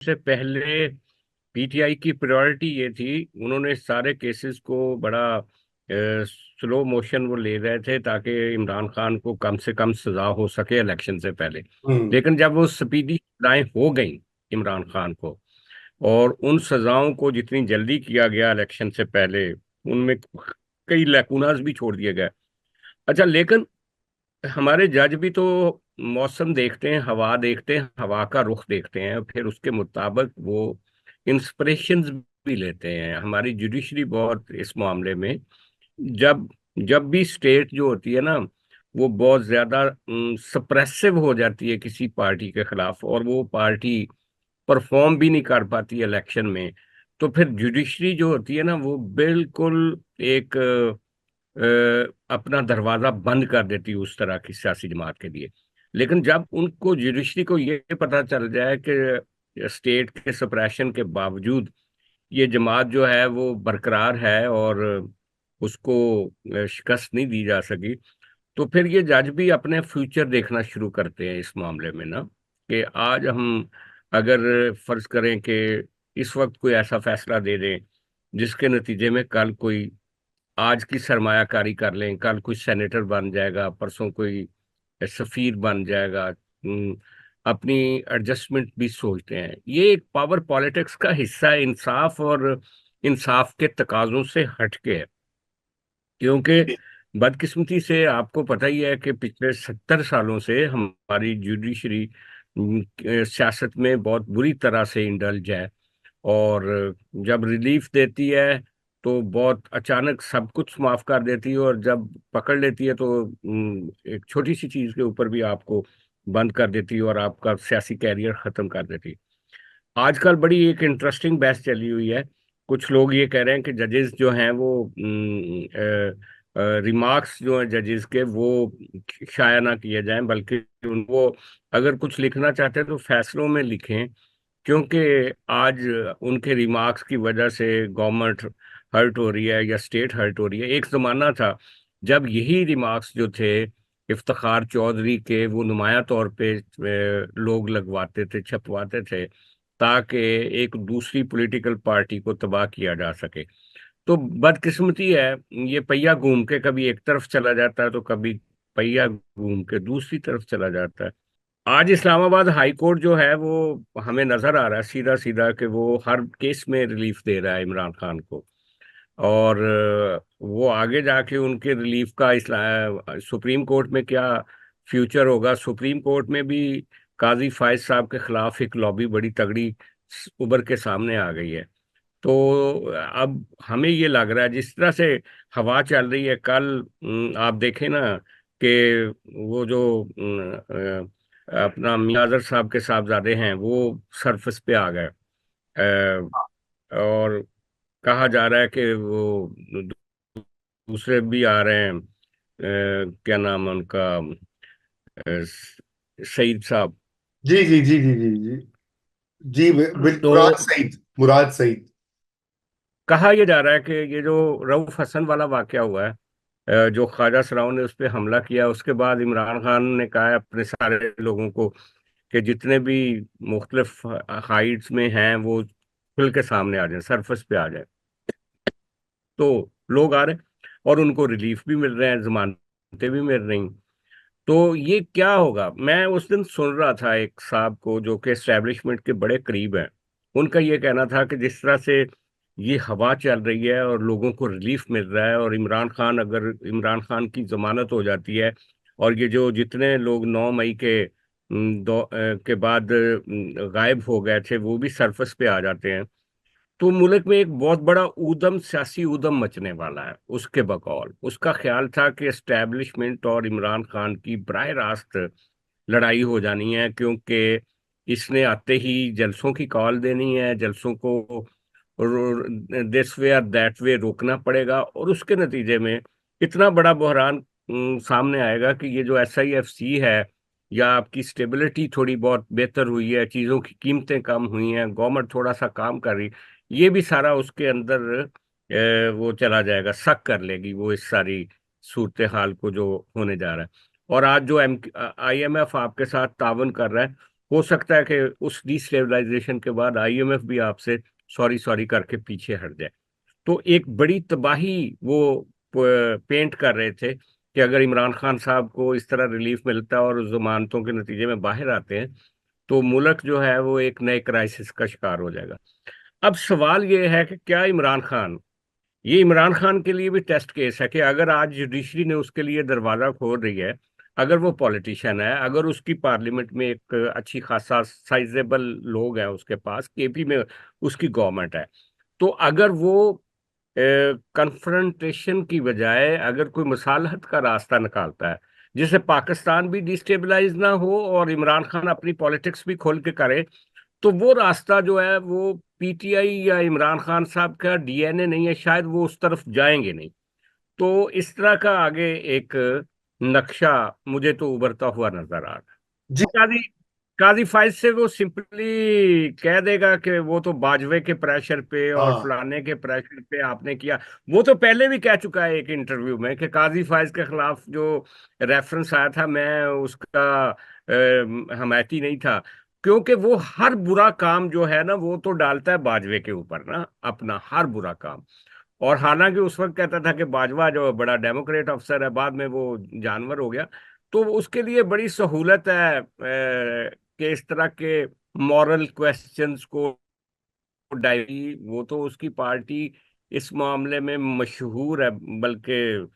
से पहले पीटीआई की प्रायोरिटी ये थी, उन्होंने सारे केसेस को बड़ा स्लो मोशन वो ले रहे थे ताकि इमरान खान को कम से कम सजा हो सके इलेक्शन से पहले। हम्म। लेकिन जब वो स्पीडी सजाएं हो गई इमरान खान को, और उन सजाओं को जितनी जल्दी किया गया इलेक्शन से पहले, उनमें कई लैकुनास भी छोड़ दिए गए। अच्छा, लेकिन हमारे जज भी तो मौसम देखते हैं, हवा देखते हैं, हवा का रुख देखते हैं, फिर उसके मुताबिक वो इंस्पिरेशंस भी लेते हैं। हमारी जुडिशरी बहुत इस मामले में, जब जब भी स्टेट जो होती है ना, वो बहुत ज्यादा सप्रेसिव हो जाती है किसी पार्टी के खिलाफ, और वो पार्टी परफॉर्म भी नहीं कर पाती इलेक्शन में, तो फिर जुडिशरी जो होती है ना, वो बिल्कुल एक अपना दरवाजा बंद कर देती है उस तरह की सियासी जमात के लिए। लेकिन जब उनको जुडिशरी को ये पता चल जाए कि स्टेट के सप्रेशन के बावजूद ये जमात जो है वो बरकरार है और उसको शिकस्त नहीं दी जा सकी, तो फिर ये जज भी अपने फ्यूचर देखना शुरू करते हैं इस मामले में ना, कि आज हम अगर फर्ज करें कि इस वक्त कोई ऐसा फैसला दे दें जिसके नतीजे में कल कोई, आज की सरमायाकारी कर लें, कल कोई सेनेटर बन जाएगा, परसों कोई सफीर बन जाएगा, अपनी एडजस्टमेंट भी सोचते हैं। ये एक पावर पॉलिटिक्स का हिस्सा है, इंसाफ और इंसाफ के तकाजों से हटके है। क्योंकि बदकिस्मती से आपको पता ही है कि पिछले 70 सालों से हमारी जुडिशरी सियासत में बहुत बुरी तरह से इंडल्ज है। और जब रिलीफ देती है तो बहुत अचानक सब कुछ माफ कर देती है, और जब पकड़ लेती है तो एक छोटी सी चीज के ऊपर भी आपको बंद कर देती है और आपका सियासी कैरियर खत्म कर देती है। आजकल बड़ी एक इंटरेस्टिंग बहस चली हुई है। कुछ लोग ये कह रहे हैं कि जजेस जो हैं वो रिमार्क्स जो हैं जजेस के, वो शाया ना किए जाएं, बल्कि उनको अगर कुछ लिखना चाहते हैं तो फैसलों में लिखें। क्योंकि आज उनके रिमार्क्स की वजह से गवर्नमेंट हर्ट हो रही है या स्टेट हर्ट हो रही है। एक जमाना था जब यही रिमार्क्स जो थे इफ्तिखार चौधरी के, वो नुमाया तौर पे लोग लगवाते थे, छपवाते थे, ताकि एक दूसरी पॉलिटिकल पार्टी को तबाह किया जा सके। तो बदकिस्मती है, ये पहिया घूम के कभी एक तरफ चला जाता है तो कभी पहिया घूम के दूसरी तरफ चला जाता है। आज इस्लामाबाद हाई कोर्ट जो है वो हमें नजर आ रहा है सीधा सीधा कि वो हर केस में रिलीफ दे रहा है इमरान खान को। और वो आगे जाके उनके रिलीफ का सुप्रीम कोर्ट में क्या फ्यूचर होगा। सुप्रीम कोर्ट में भी काजी फायद साहब के खिलाफ एक लॉबी बड़ी तगड़ी उभर के सामने आ गई है। तो अब हमें ये लग रहा है जिस तरह से हवा चल रही है, कल आप देखें ना कि वो जो अपना मियां साहब के साहबजादे हैं वो सरफेस पे आ गए। और कहा जा रहा है कि वो दूसरे भी आ रहे हैं, क्या नाम है उनका, सईद साहब। जी जी जी जी जी जी जी तो मुराद सईद, मुराद सईद। कहा यह जा रहा है कि ये जो रऊफ हसन वाला वाकया हुआ है, जो ख्वाजा सराउन ने उस पर हमला किया, उसके बाद इमरान खान ने कहा है अपने सारे लोगों को कि जितने भी मुख्तलिफ हाइट्स में हैं वो खुल के सामने आ जाए, सरफेस पे आ जाए। तो लोग आ रहे हैं और उनको रिलीफ भी मिल रहे हैं, जमानतें भी मिल रही। तो ये क्या होगा। मैं उस दिन सुन रहा था एक साहब को जो कि एस्टेब्लिशमेंट के बड़े करीब हैं, उनका ये कहना था कि जिस तरह से ये हवा चल रही है और लोगों को रिलीफ मिल रहा है, और इमरान खान की जमानत हो जाती है, और ये जो जितने लोग 9 मई के के बाद गायब हो गए थे वो भी सरफेस पे आ जाते हैं, तो मुल्क में एक बहुत बड़ा ऊधम, सियासी ऊधम मचने वाला है। उसके बकौल उसका ख्याल था कि एस्टेब्लिशमेंट और इमरान खान की बराह रास्त लड़ाई हो जानी है, क्योंकि इसने आते ही जलसों की कॉल देनी है, जलसों को दिस वे और दैट वे रोकना पड़ेगा, और उसके नतीजे में इतना बड़ा बहरान सामने आएगा कि ये जो SIFC है, या आपकी स्टेबिलिटी थोड़ी बहुत बेहतर हुई है, चीज़ों की कीमतें कम हुई हैं, गवर्नमेंट थोड़ा सा काम कर रही, ये भी सारा उसके अंदर वो चला जाएगा, शक कर लेगी वो इस सारी सूरत हाल को जो होने जा रहा है। और आज जो IMF आपके साथ तावन कर रहा है, हो सकता है कि उस डिस्टेबलाइजेशन के बाद आईएमएफ भी आपसे सॉरी सॉरी करके पीछे हट जाए। तो एक बड़ी तबाही वो पेंट कर रहे थे कि अगर इमरान खान साहब को इस तरह रिलीफ मिलता है और जमानतों के नतीजे में बाहर आते हैं, तो मुल्क जो है वो एक नए क्राइसिस का शिकार हो जाएगा। अब सवाल ये है कि क्या इमरान खान, ये इमरान खान के लिए भी टेस्ट केस है कि अगर आज जुडिशरी ने उसके लिए दरवाजा खोल रही है, अगर वो पॉलिटिशियन है, अगर उसकी पार्लियामेंट में एक अच्छी खासा साइजेबल लोग हैं उसके पास, केपी में उसकी गवर्नमेंट है, तो अगर वो कन्फ्रंटेशन की बजाय अगर कोई मसालहत का रास्ता निकालता है, जिससे पाकिस्तान भी डिस्टेबलाइज ना हो और इमरान खान अपनी पॉलिटिक्स भी खोल के करे, तो वो रास्ता जो है वो पीटीआई या इमरान खान साहब का डीएनए नहीं है, शायद वो उस तरफ जाएंगे नहीं। तो इस तरह का आगे एक नक्शा मुझे तो उभरता हुआ नजर आ रहा जी। है। काजी काजी फाइज से वो सिंपली कह देगा कि वो तो बाजवे के प्रेशर पे और हाँ फलाने के प्रेशर पे आपने किया। वो तो पहले भी कह चुका है एक इंटरव्यू में कि काजी फाइज के खिलाफ जो रेफरेंस आया था, मैं उसका हमायती नहीं था, क्योंकि वो हर बुरा काम जो है ना वो तो डालता है बाजवे के ऊपर ना, अपना हर बुरा काम। और हालांकि उस वक्त कहता था कि बाजवा जो बड़ा डेमोक्रेट अफसर है, बाद में वो जानवर हो गया। तो उसके लिए बड़ी सहूलत है कि इस तरह के मॉरल क्वेश्चंस को डायरी, वो तो उसकी पार्टी इस मामले में मशहूर है, बल्कि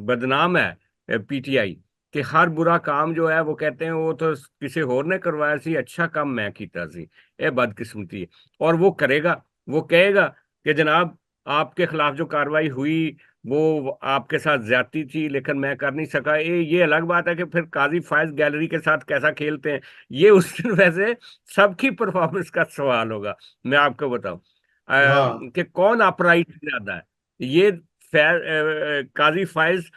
बदनाम है पीटीआई, कि हर बुरा काम जो है वो कहते हैं वो तो किसी और ने करवाया सी, अच्छा काम मैं कीता सी। ये बदकिस्मती है। और वो करेगा, वो कहेगा कि जनाब आपके खिलाफ जो कार्रवाई हुई वो आपके साथ ज्यादती थी लेकिन मैं कर नहीं सका। ये अलग बात है कि फिर काजी फायज गैलरी के साथ कैसा खेलते हैं, ये उस दिन वैसे सबकी परफॉर्मेंस का सवाल होगा। मैं आपको बताऊं हाँ कि कौन अपराइट ज्यादा है, ये काजी फाइज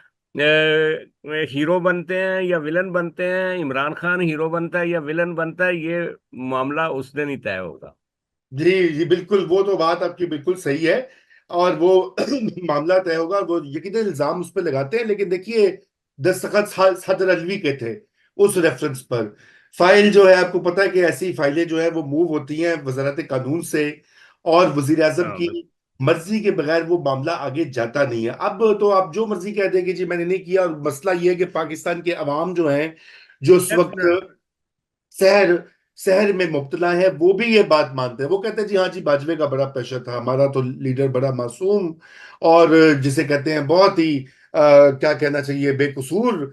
हीरो बनते हैं या विलन बनते हैं, इमरान खान हीरो बनता है या विलन बनता है, ये मामला उस दिन ही तय होगा। जी जी, बिल्कुल वो तो बात आपकी बिल्कुल सही है। और वो मामला तय होगा। वो यकीनन इल्जाम उस पर लगाते हैं, लेकिन देखिए दस्तखत सदर अलवी के थे उस रेफरेंस पर। फाइल जो है आपको पता है कि ऐसी फाइलें जो है वो मूव होती हैं वजारत कानून से, और वजीर आजम हाँ की बस। मर्जी के बगैर वो मामला आगे जाता नहीं है। अब तो आप जो मर्जी कह देंगे जी मैंने नहीं किया, और मसला ये है कि पाकिस्तान के अवाम जो हैं, जो उस वक्त डेफिनेट। शहर शहर में मुब्तला है, वो भी ये बात मानते हैं। वो कहते हैं जी हाँ जी, बाजवे का बड़ा प्रेशर था, हमारा तो लीडर बड़ा मासूम और जिसे कहते हैं बहुत ही क्या कहना चाहिए, बेकसूर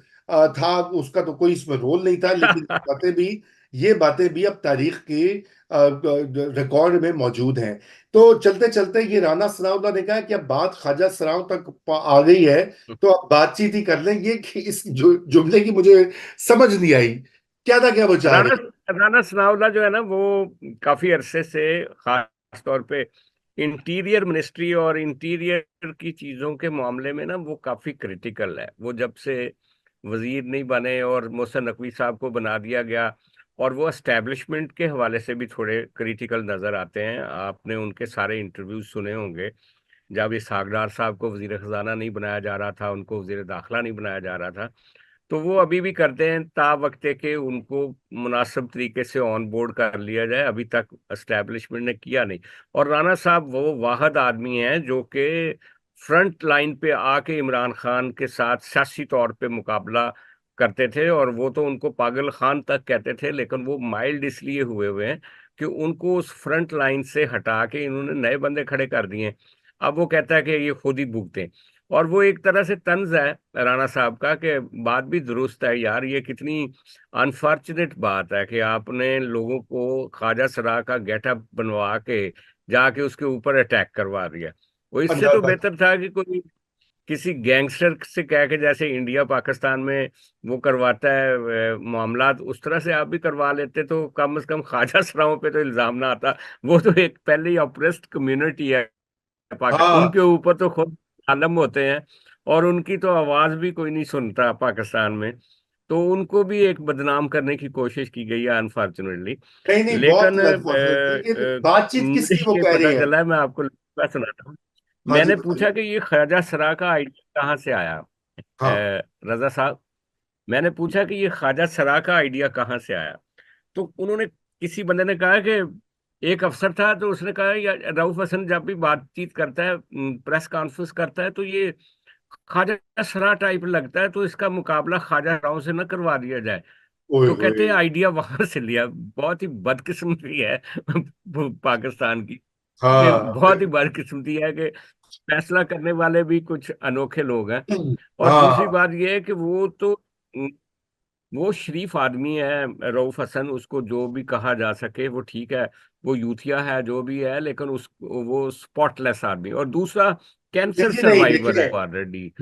था, उसका तो कोई इसमें रोल नहीं था। लेकिन ये बातें भी अब तारीख के रिकॉर्ड में मौजूद हैं। तो चलते चलते ये राना सनाउल्लाह ने कहा कि अब बात ख्वाजा सराव तक आ गई है, तो अब बातचीत ही कर लें। ये इस जुमले की मुझे समझ नहीं आई, क्या था, क्या वो चाह रहे। राणा राणा सनाउल्लाह जो है ना वो काफी अरसे से, खास तौर पे इंटीरियर मिनिस्ट्री और इंटीरियर की चीजों के मामले में ना वो काफी क्रिटिकल है। वो जब से वजीर नहीं बने और मोहसिन नकवी साहब को बना दिया गया, और वो एस्टेब्लिशमेंट के हवाले से भी थोड़े क्रिटिकल नजर आते हैं। आपने उनके सारे इंटरव्यूज सुने होंगे, जब ये सागडार साहब को वजीर खजाना नहीं बनाया जा रहा था, उनको वजीर दाखिला नहीं बनाया जा रहा था, तो वो अभी भी करते हैं ता वक्ते के उनको मुनासिब तरीके से ऑन बोर्ड कर लिया जाए। अभी तक एस्टेब्लिशमेंट ने किया नहीं। और राणा साहब वो वाहिद आदमी हैं जो कि फ्रंट लाइन पे आके इमरान खान के साथ सियासी तौर पे मुकाबला करते थे, और वो तो उनको पागल खान तक कहते थे, लेकिन वो माइल्ड इसलिए हुए हुए हैं कि उनको उस फ्रंट लाइन से हटा के इन्होंने नए बंदे खड़े कर दिए। अब वो कहता है कि ये खुद ही भुगते। और वो एक तरह से तंज है राणा साहब का, कि बात भी दुरुस्त है यार, ये कितनी अनफॉर्चुनेट बात है कि आपने लोगों को ख्वाजा सरा का गेटअप बनवा के जाके उसके ऊपर अटैक करवा दिया। वो इससे तो अंदाजा। बेहतर था कि कोई किसी गैंगस्टर से कह के, जैसे इंडिया पाकिस्तान में वो करवाता है मामला, उस तरह से आप भी करवा लेते तो कम से कम ख्वाजा सराओं पे तो इल्जाम ना आता। वो तो एक पहले ही ऑप्रेस्ड कम्युनिटी है हाँ उनके ऊपर तो खुद आलम होते हैं, और उनकी तो आवाज भी कोई नहीं सुनता पाकिस्तान में। तो उनको भी एक बदनाम करने की कोशिश की गई है अनफॉर्चुनेटली। नहीं नहीं, बहुत लेकिन ही अनफॉर्चुनेट, लेकिन बातचीत मुझे किसकी वो ये कह पता रहे हैं। चला है, मैं आपको बात सुनाता हूँ। हाँ जी मैंने पूछा बताइए। कि ये ख्वाजा सरा का आइडिया कहाँ से आया, हाँ रजा साहब। मैंने पूछा कि ये ख्वाजा सरा का आइडिया कहाँ से आया। तो उन्होंने, किसी बंदे ने कहा कि एक अफसर था तो उसने कहा, या, किसी बंदे ने कहा कि एक अफसर था तो उसने कहा, या रऊफ हसन जब भी बातचीत करता है, प्रेस कॉन्फ्रेंस करता है, तो ये ख्वाजा सरा टाइप लगता है, तो इसका मुकाबला ख्वाजा राव से न करवा दिया जाए। ओए तो होए। कहते हैं आइडिया वहां से लिया। बहुत ही बदकिस्मती है पाकिस्तान की, कि हाँ बहुत ही बदकिस्मती है कि फैसला करने वाले भी कुछ अनोखे लोग हैं। और दूसरी हाँ। बात यह है कि वो तो, वो शरीफ आदमी है रऊफ हसन, उसको जो भी कहा जा सके वो ठीक है। वो यूथिया है जो भी है, लेकिन उस वो स्पॉटलेस आदमी। और दूसरा, कैंसर देखिए नहीं सर्वाइवर देखिए, है ऑलरेडी।